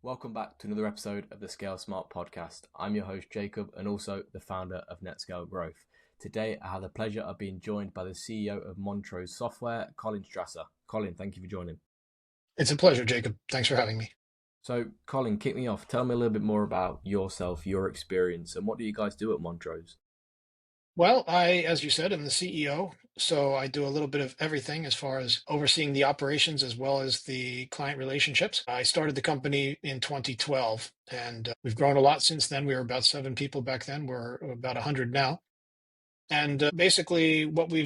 Welcome back to another episode of the Scale Smart podcast. I'm your host, Jacob, and also the founder of NetScale Growth. Today, I have the pleasure of being joined by the CEO of Montrose Software, Colin Strasser. Colin, thank you for joining. It's a pleasure, Jacob. Thanks for having me. So, Colin, kick me off. Tell me a little bit more about yourself, your experience, and what do you guys do at Montrose? Well, as you said, I'm the CEO, so I do a little bit of everything as far as overseeing the operations as well as the client relationships. I started the company in 2012, and we've grown a lot since then. We were about 7 people back then. We're about 100 now. And basically, what we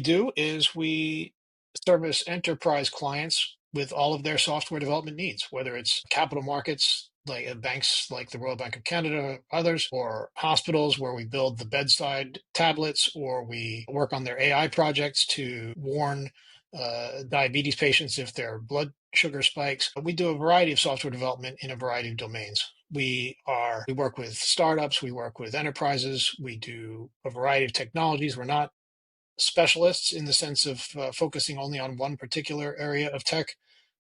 do is we service enterprise clients with all of their software development needs, whether it's capital markets, like banks like the Royal Bank of Canada, others, or hospitals where we build the bedside tablets, or we work on their AI projects to warn diabetes patients if their blood sugar spikes. We do a variety of software development in a variety of domains. We work with startups, we work with enterprises, we do a variety of technologies. We're not specialists in the sense of focusing only on one particular area of tech.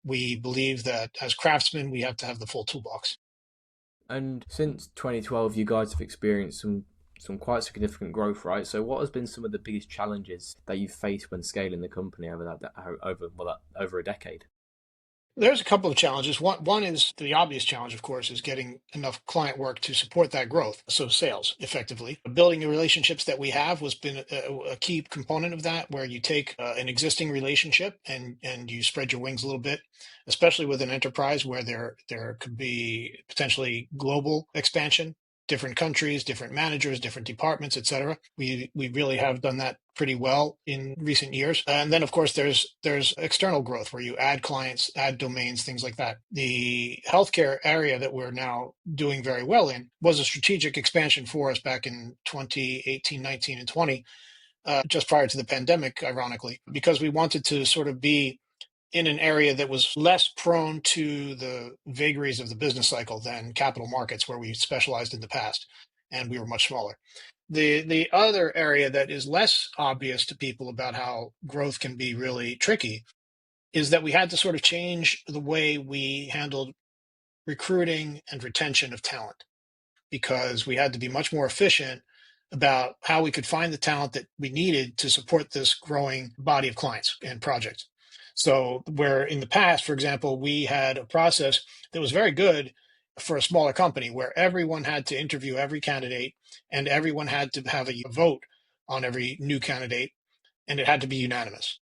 We believe that as craftsmen, we have to have the full toolbox. And since 2012, you guys have experienced some quite significant growth, right? So what has been some of the biggest challenges that you've faced when scaling the company over a decade? There's a couple of challenges. One is the obvious challenge, of course, is getting enough client work to support that growth. So sales, effectively. Building the relationships that we have has been a key component of that, where you take an existing relationship and you spread your wings a little bit, especially with an enterprise where there could be potentially global expansion, different countries, different managers, different departments, et cetera. We really have done that pretty well in recent years. And then, of course, there's external growth where you add clients, add domains, things like that. The healthcare area that we're now doing very well in was a strategic expansion for us back in 2018, 19, and 20, just prior to the pandemic, ironically, because we wanted to sort of be in an area that was less prone to the vagaries of the business cycle than capital markets, where we specialized in the past, and we were much smaller. The other area that is less obvious to people about how growth can be really tricky is that we had to sort of change the way we handled recruiting and retention of talent, because we had to be much more efficient about how we could find the talent that we needed to support this growing body of clients and projects. So where in the past, for example, we had a process that was very good for a smaller company where everyone had to interview every candidate and everyone had to have a vote on every new candidate, and it had to be unanimous.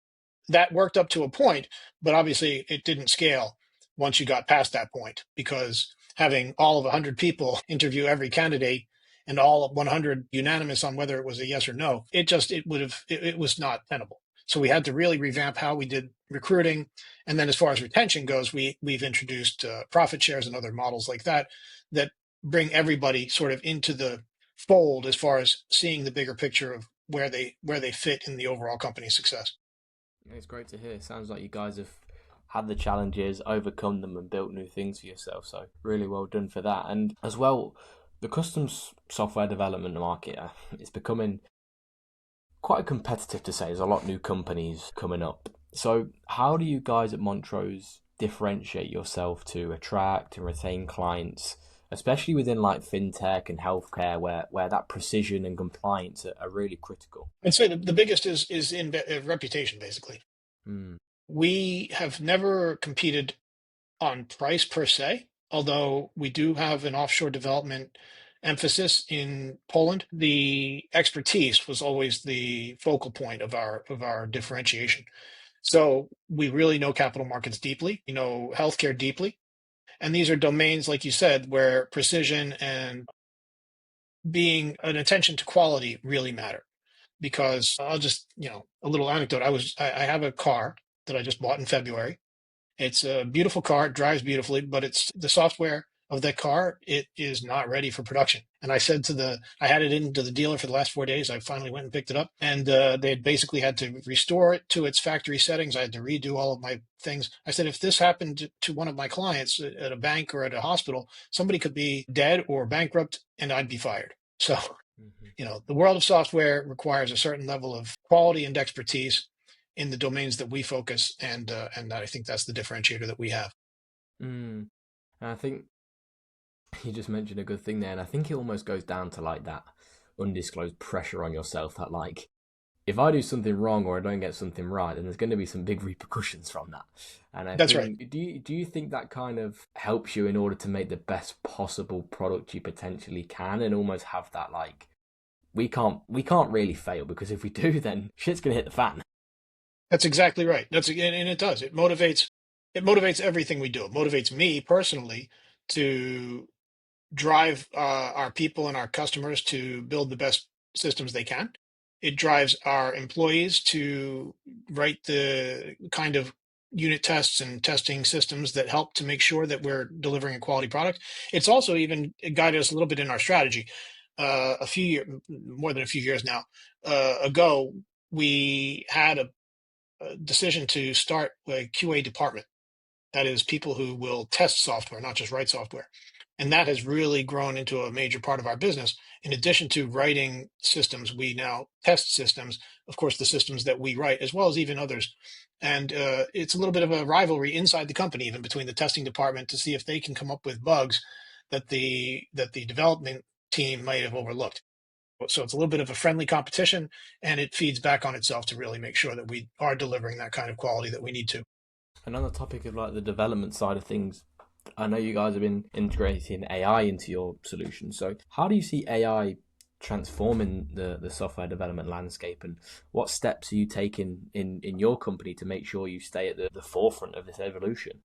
That worked up to a point, but obviously it didn't scale once you got past that point, because having all of 100 people interview every candidate and all of 100 unanimous on whether it was a yes or no, it was not tenable. So we had to really revamp how we did recruiting. And then as far as retention goes, we've introduced profit shares and other models like that bring everybody sort of into the fold as far as seeing the bigger picture of where they fit in the overall company's success. It's great to hear. Sounds like you guys have had the challenges, overcome them, and built new things for yourself. So really well done for that. And as well, the custom software development market is becoming quite competitive, to say. There's a lot of new companies coming up. So how do you guys at Montrose differentiate yourself to attract and retain clients, especially within like fintech and healthcare, where that precision and compliance are really critical? I'd say the biggest is in reputation, basically. We have never competed on price per se, although we do have an offshore development emphasis in Poland. The expertise was always the focal point of our differentiation. So we really know capital markets deeply, we know healthcare deeply, and these are domains, like you said, where precision and being an attention to quality really matter. Because I'll just, a little anecdote. I have a car that I just bought in February. It's a beautiful car. It drives beautifully, but it's the software of that car. It is not ready for production. And I said I had it into the dealer for the last 4 days. I finally went and picked it up, and they had basically had to restore it to its factory settings. I had to redo all of my things. I said, if this happened to one of my clients at a bank or at a hospital, somebody could be dead or bankrupt and I'd be fired. So, the world of software requires a certain level of quality and expertise in the domains that we focus, and I think that's the differentiator that we have. And I think you just mentioned a good thing there, and I think it almost goes down to like that undisclosed pressure on yourself that like if I do something wrong or I don't get something right, then there's going to be some big repercussions from that. And I That's right. think, do you think that kind of helps you in order to make the best possible product you potentially can, and almost have that like we can't really fail because if we do, then shit's going to hit the fan. That's exactly right. And it does. It motivates everything we do. It motivates me personally to drive our people and our customers to build the best systems they can. It drives our employees to write the kind of unit tests and testing systems that help to make sure that we're delivering a quality product. It's also even guided us a little bit in our strategy. A few years, more than a few years now ago, we had a decision to start a QA department. That is, people who will test software, not just write software. And that has really grown into a major part of our business. In addition to writing systems, we now test systems, of course, the systems that we write, as well as even others. And it's a little bit of a rivalry inside the company, even between the testing department, to see if they can come up with bugs that the development team might have overlooked. So it's a little bit of a friendly competition, and it feeds back on itself to really make sure that we are delivering that kind of quality that we need to. And on the topic of like the development side of things, I know you guys have been integrating AI into your solution. So how do you see AI transforming the software development landscape, and what steps are you taking in your company to make sure you stay at the forefront of this evolution?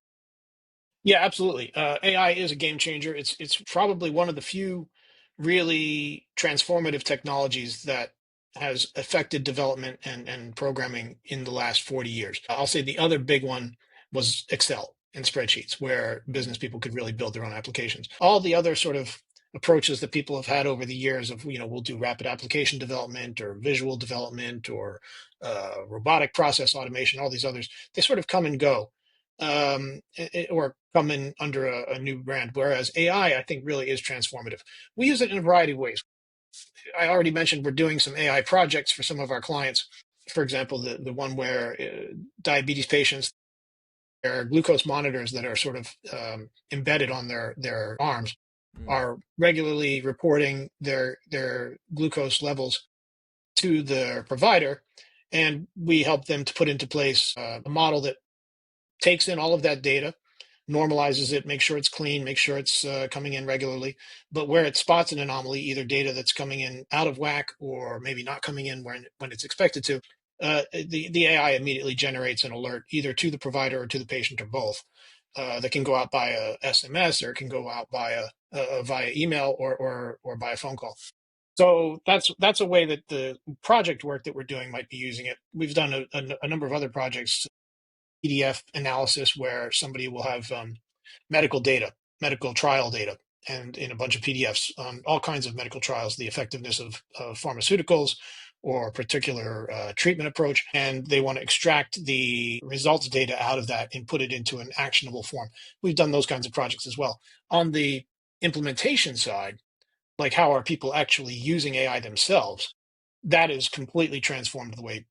Yeah, absolutely. AI is a game changer. It's probably one of the few really transformative technologies that has affected development and programming in the last 40 years. I'll say the other big one was Excel and spreadsheets, where business people could really build their own applications. All the other sort of approaches that people have had over the years of, we'll do rapid application development or visual development or robotic process automation, all these others, they sort of come and go, or come in under a new brand. Whereas AI, I think, really is transformative. We use it in a variety of ways. I already mentioned we're doing some AI projects for some of our clients. For example, the one where diabetes patients, their glucose monitors that are sort of embedded on their arms Mm. are regularly reporting their glucose levels to their provider, and we help them to put into place a model that takes in all of that data, normalizes it, make sure it's clean, make sure it's coming in regularly. But where it spots an anomaly, either data that's coming in out of whack or maybe not coming in when it's expected to, the AI immediately generates an alert either to the provider or to the patient or both. That can go out by a SMS, or it can go out via email, or by a phone call. So that's a way that the project work that we're doing might be using it. We've done a number of other projects, PDF analysis, where somebody will have medical data, medical trial data, and in a bunch of PDFs on all kinds of medical trials, the effectiveness of pharmaceuticals or a particular treatment approach. And they want to extract the results data out of that and put it into an actionable form. We've done those kinds of projects as well. On the implementation side, like how are people actually using AI themselves, that is completely transformed the way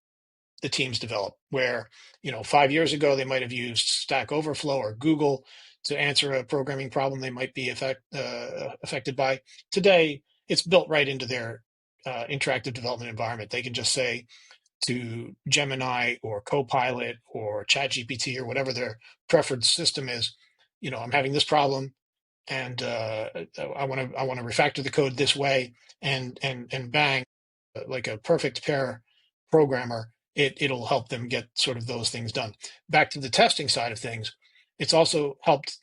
the teams develop. Where 5 years ago they might have used Stack Overflow or Google to answer a programming problem they might be affected by. Today, it's built right into their interactive development environment. They can just say to Gemini or Copilot or ChatGPT or whatever their preferred system is, I'm having this problem, and I want to refactor the code this way, and bang, like a perfect pair programmer, it'll help them get sort of those things done. Back to the testing side of things, it's also helped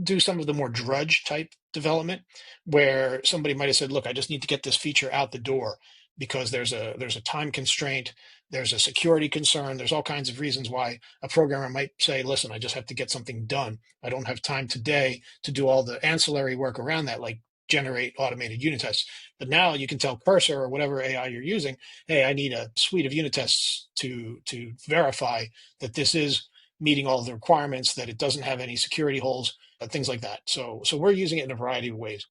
do some of the more drudge type development, where somebody might have said, "Look, I just need to get this feature out the door because there's a time constraint, there's a security concern, there's all kinds of reasons why a programmer might say, listen, I just have to get something done. I don't have time today to do all the ancillary work around that, like generate automated unit tests." But now you can tell Cursor or whatever AI you're using, hey, I need a suite of unit tests to verify that this is meeting all the requirements, that it doesn't have any security holes, things like that. So we're using it in a variety of ways.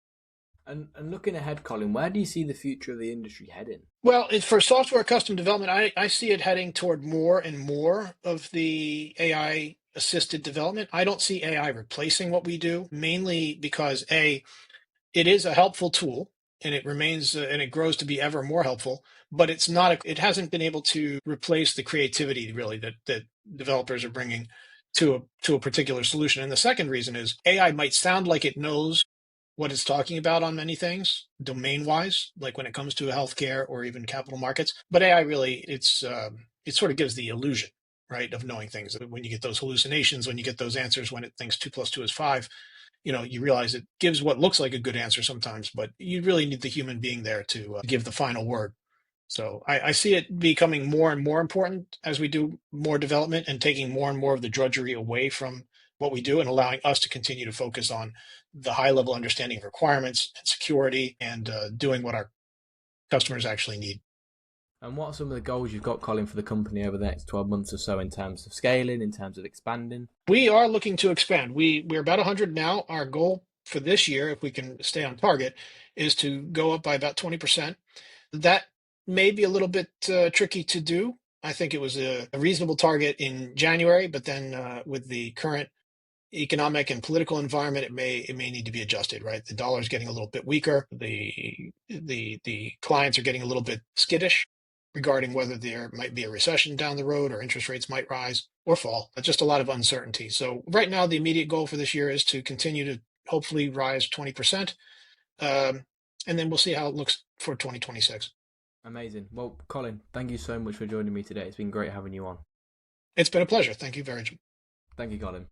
And looking ahead, Colin, where do you see the future of the industry heading? Well, for software custom development, I see it heading toward more and more of the AI assisted development. I don't see AI replacing what we do, mainly because it is a helpful tool and it remains and it grows to be ever more helpful, but it hasn't been able to replace the creativity really that developers are bringing to a particular solution. And the second reason is AI might sound like it knows what it's talking about on many things domain wise, like when it comes to healthcare or even capital markets. But AI really, it sort of gives the illusion, right, of knowing things. When you get those hallucinations, when you get those answers, when it thinks 2 + 2 is 5, you realize it gives what looks like a good answer sometimes, but you really need the human being there to give the final word. So I see it becoming more and more important as we do more development and taking more and more of the drudgery away from what we do and allowing us to continue to focus on the high level understanding of requirements and security and doing what our customers actually need. And what are some of the goals you've got, Colin, for the company over the next 12 months or so in terms of scaling, in terms of expanding? We are looking to expand. We're about 100 now. Our goal for this year, if we can stay on target, is to go up by about 20%. That may be a little bit tricky to do. I think it was a reasonable target in January, but then with the current economic and political environment, it may need to be adjusted. Right, the dollar is getting a little bit weaker. The clients are getting a little bit skittish regarding whether there might be a recession down the road or interest rates might rise or fall. Just a lot of uncertainty. So right now, the immediate goal for this year is to continue to hopefully rise 20%. And then we'll see how it looks for 2026. Amazing. Well, Colin, thank you so much for joining me today. It's been great having you on. It's been a pleasure. Thank you very much. Thank you, Colin.